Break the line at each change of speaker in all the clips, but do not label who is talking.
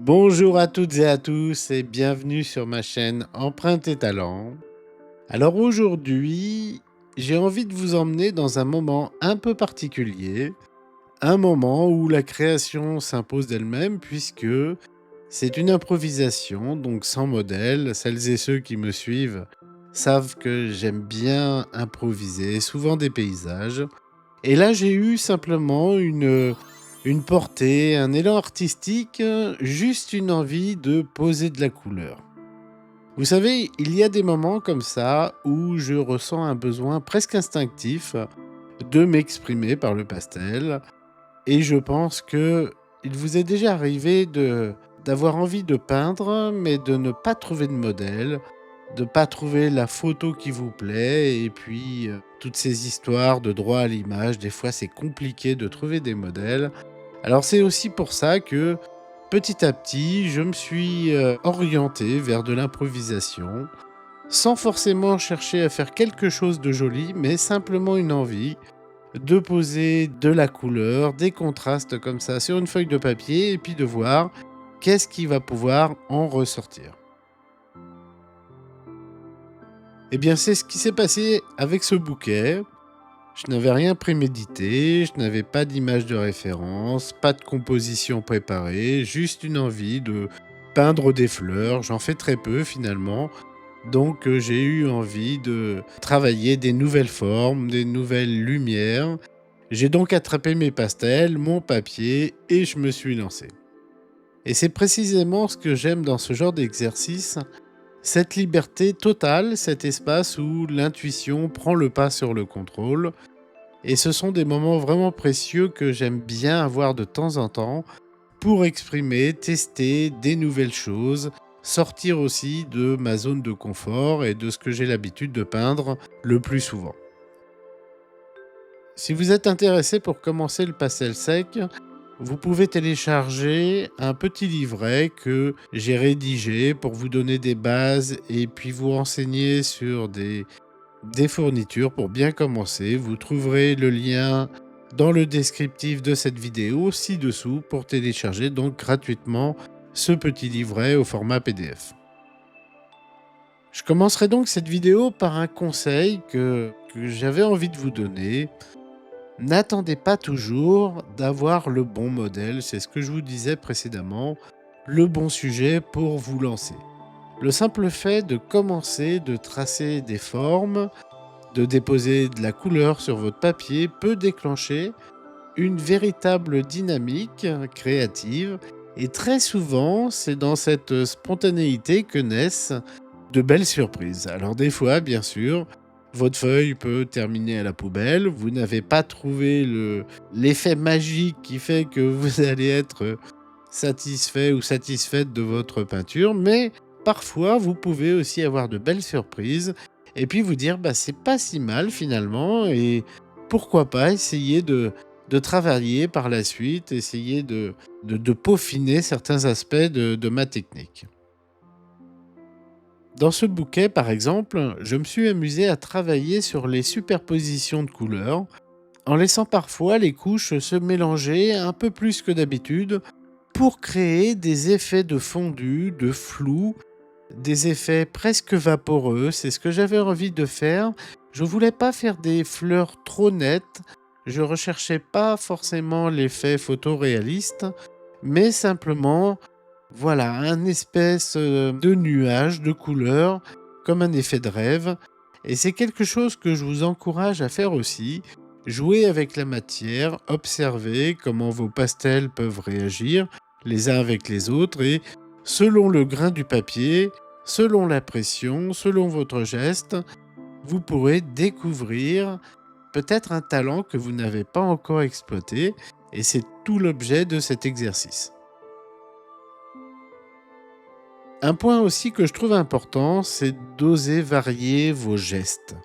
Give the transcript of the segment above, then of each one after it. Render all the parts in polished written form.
Bonjour à toutes et à tous et bienvenue sur ma chaîne Empreinte et Talent. Alors aujourd'hui, j'ai envie de vous emmener dans un moment un peu particulier, un moment où la création s'impose d'elle-même puisque c'est une improvisation, donc sans modèle. Celles et ceux qui me suivent savent que j'aime bien improviser, souvent des paysages. Et là, j'ai eu simplement une portée, un élan artistique, juste une envie de poser de la couleur. Vous savez, il y a des moments comme ça où je ressens un besoin presque instinctif de m'exprimer par le pastel. Et je pense que il vous est déjà arrivé d'avoir envie de peindre, mais de ne pas trouver de modèle, de pas trouver la photo qui vous plaît et puis, toutes ces histoires de droit à l'image, des fois c'est compliqué de trouver des modèles. Alors c'est aussi pour ça que, petit à petit, je me suis, orienté vers de l'improvisation, sans forcément chercher à faire quelque chose de joli, mais simplement une envie de poser de la couleur, des contrastes comme ça sur une feuille de papier et puis de voir qu'est-ce qui va pouvoir en ressortir. Eh bien, c'est ce qui s'est passé avec ce bouquet. Je n'avais rien prémédité, je n'avais pas d'image de référence, pas de composition préparée, juste une envie de peindre des fleurs. J'en fais très peu finalement. Donc j'ai eu envie de travailler des nouvelles formes, des nouvelles lumières. J'ai donc attrapé mes pastels, mon papier et je me suis lancé. Et c'est précisément ce que j'aime dans ce genre d'exercice, cette liberté totale, cet espace où l'intuition prend le pas sur le contrôle. Et ce sont des moments vraiment précieux que j'aime bien avoir de temps en temps pour exprimer, tester des nouvelles choses, sortir aussi de ma zone de confort et de ce que j'ai l'habitude de peindre le plus souvent. Si vous êtes intéressé pour commencer le pastel sec, vous pouvez télécharger un petit livret que j'ai rédigé pour vous donner des bases et puis vous renseigner sur des fournitures pour bien commencer. Vous trouverez le lien dans le descriptif de cette vidéo ci-dessous pour télécharger donc gratuitement ce petit livret au format PDF. Je commencerai donc cette vidéo par un conseil que j'avais envie de vous donner. N'attendez pas toujours d'avoir le bon modèle, c'est ce que je vous disais précédemment, le bon sujet pour vous lancer. Le simple fait de commencer, de tracer des formes, de déposer de la couleur sur votre papier peut déclencher une véritable dynamique créative et très souvent, c'est dans cette spontanéité que naissent de belles surprises. Alors des fois, bien sûr, votre feuille peut terminer à la poubelle, vous n'avez pas trouvé l'effet magique qui fait que vous allez être satisfait ou satisfaite de votre peinture, mais parfois vous pouvez aussi avoir de belles surprises et puis vous dire bah c'est pas si mal finalement et pourquoi pas essayer de travailler par la suite, essayer de peaufiner certains aspects de ma technique. Dans ce bouquet, par exemple, je me suis amusé à travailler sur les superpositions de couleurs, en laissant parfois les couches se mélanger un peu plus que d'habitude pour créer des effets de fondu, de flou, des effets presque vaporeux. C'est ce que j'avais envie de faire. Je voulais pas faire des fleurs trop nettes, je recherchais pas forcément l'effet photoréaliste, mais simplement voilà, un espèce, de nuage de couleurs, comme un effet de rêve et c'est quelque chose que je vous encourage à faire aussi. Jouer avec la matière, observer comment vos pastels peuvent réagir les uns avec les autres et selon le grain du papier, selon la pression, selon votre geste, vous pourrez découvrir peut-être un talent que vous n'avez pas encore exploité et c'est tout l'objet de cet exercice. Un point aussi que je trouve important, c'est d'oser varier vos gestes.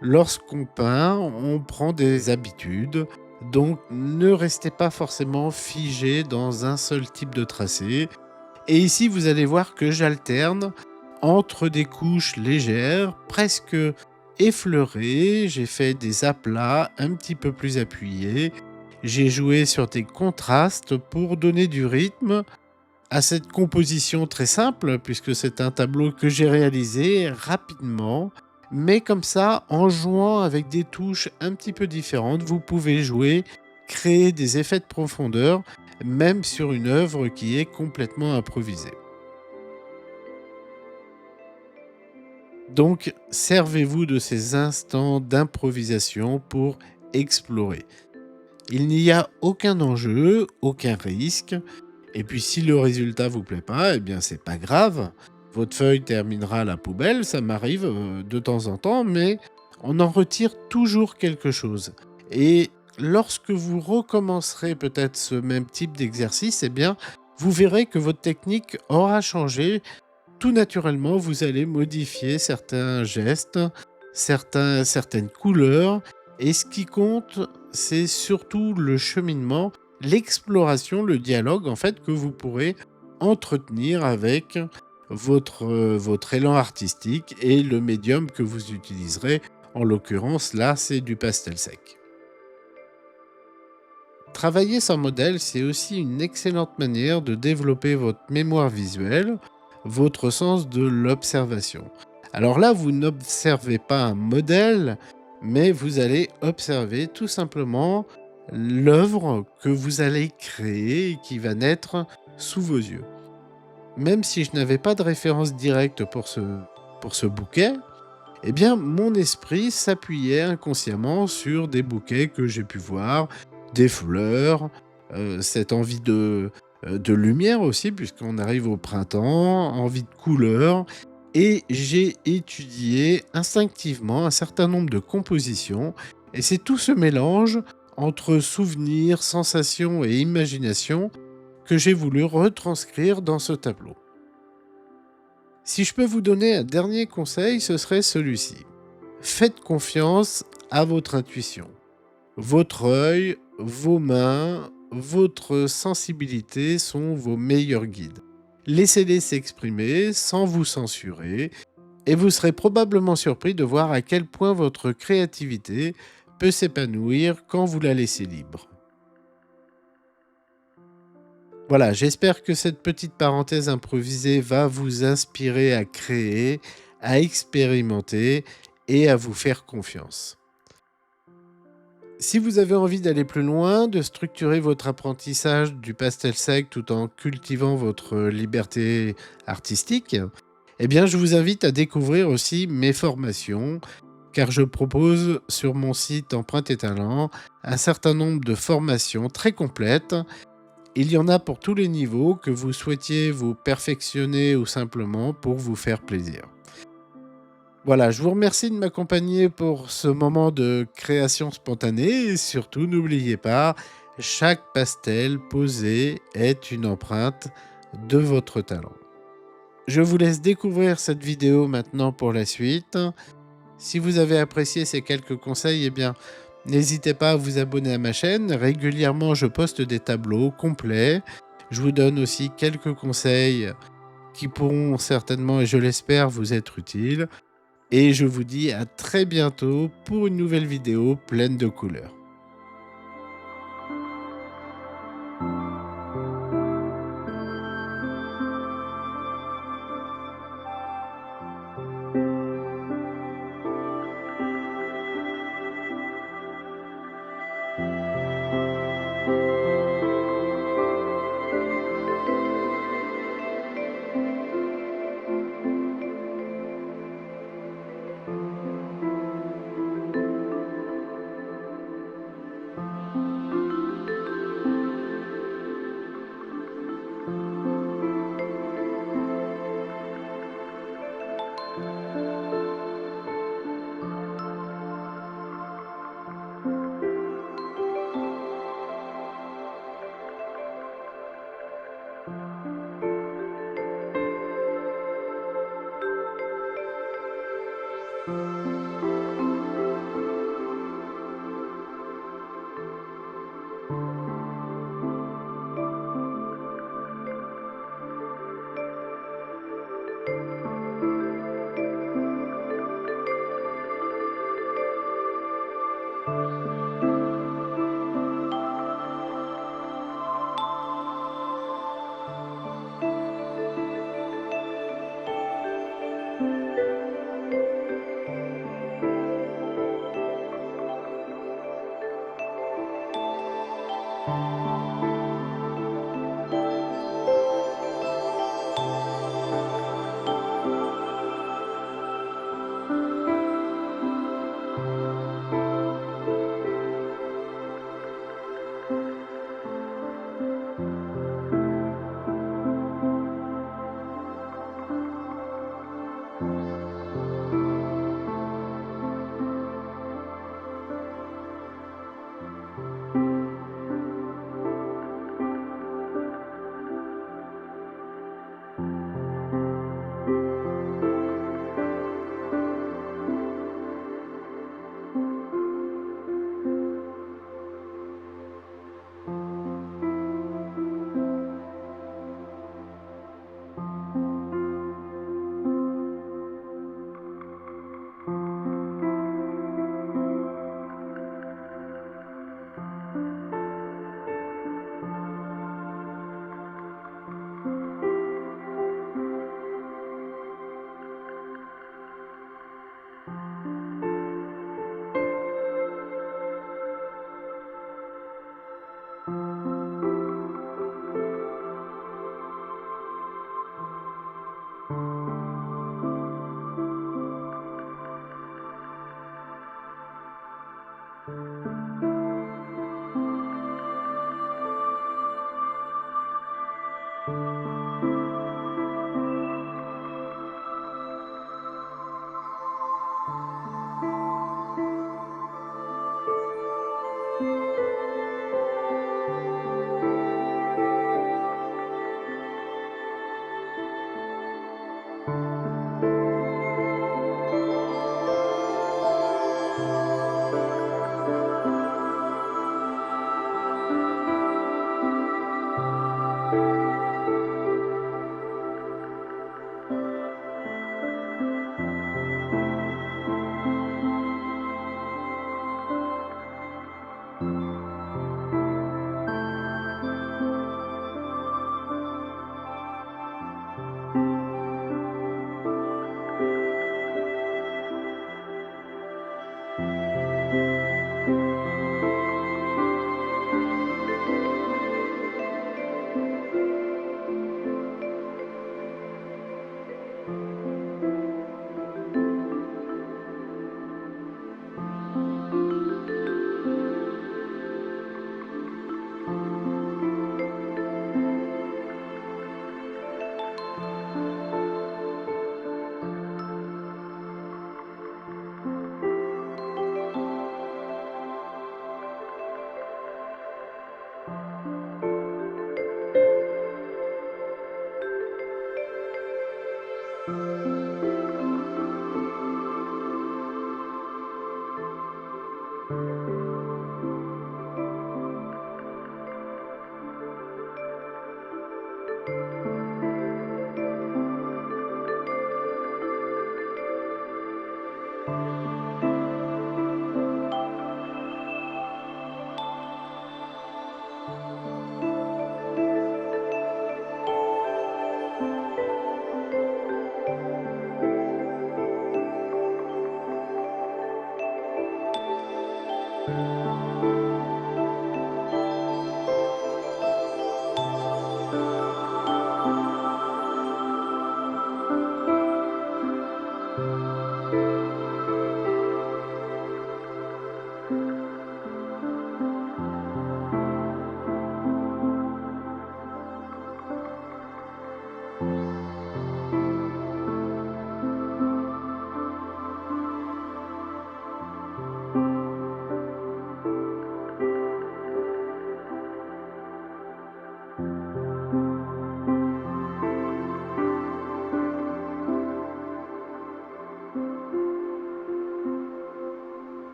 Lorsqu'on peint, on prend des habitudes, donc ne restez pas forcément figé dans un seul type de tracé. Et ici, vous allez voir que j'alterne entre des couches légères, presque effleurées. J'ai fait des aplats un petit peu plus appuyés. J'ai joué sur des contrastes pour donner du rythme à cette composition très simple, puisque c'est un tableau que j'ai réalisé rapidement. Mais comme ça, en jouant avec des touches un petit peu différentes, vous pouvez jouer, créer des effets de profondeur, même sur une œuvre qui est complètement improvisée. Donc, servez-vous de ces instants d'improvisation pour explorer. Il n'y a aucun enjeu, aucun risque. Et puis, si le résultat vous plaît pas, eh bien, c'est pas grave. Votre feuille terminera à la poubelle, ça m'arrive de temps en temps, mais on en retire toujours quelque chose. Et lorsque vous recommencerez peut-être ce même type d'exercice, eh bien, vous verrez que votre technique aura changé. Tout naturellement, vous allez modifier certains gestes, certaines couleurs. Et ce qui compte, c'est surtout le cheminement, l'exploration, le dialogue en fait que vous pourrez entretenir avec votre élan artistique et le médium que vous utiliserez. En l'occurrence, là, c'est du pastel sec. Travailler sans modèle, c'est aussi une excellente manière de développer votre mémoire visuelle, votre sens de l'observation. Alors là, vous n'observez pas un modèle, mais vous allez observer tout simplement l'œuvre que vous allez créer et qui va naître sous vos yeux. Même si je n'avais pas de référence directe pour ce bouquet, eh bien, mon esprit s'appuyait inconsciemment sur des bouquets que j'ai pu voir, des fleurs, cette envie de lumière aussi, puisqu'on arrive au printemps, envie de couleurs. Et j'ai étudié instinctivement un certain nombre de compositions. Et c'est tout ce mélange entre souvenirs, sensations et imagination que j'ai voulu retranscrire dans ce tableau. Si je peux vous donner un dernier conseil, ce serait celui-ci. Faites confiance à votre intuition. Votre œil, vos mains, votre sensibilité sont vos meilleurs guides. Laissez-les s'exprimer sans vous censurer et vous serez probablement surpris de voir à quel point votre créativité peut s'épanouir quand vous la laissez libre. Voilà, j'espère que cette petite parenthèse improvisée va vous inspirer à créer, à expérimenter et à vous faire confiance. Si vous avez envie d'aller plus loin, de structurer votre apprentissage du pastel sec tout en cultivant votre liberté artistique, eh bien je vous invite à découvrir aussi mes formations, car je propose sur mon site Empreinte et Talent un certain nombre de formations très complètes. Il y en a pour tous les niveaux, que vous souhaitiez vous perfectionner ou simplement pour vous faire plaisir. Voilà, je vous remercie de m'accompagner pour ce moment de création spontanée et surtout n'oubliez pas, chaque pastel posé est une empreinte de votre talent. Je vous laisse découvrir cette vidéo maintenant pour la suite. Si vous avez apprécié ces quelques conseils, eh bien, n'hésitez pas à vous abonner à ma chaîne. Régulièrement, je poste des tableaux complets. Je vous donne aussi quelques conseils qui pourront certainement, et je l'espère, vous être utiles. Et je vous dis à très bientôt pour une nouvelle vidéo pleine de couleurs.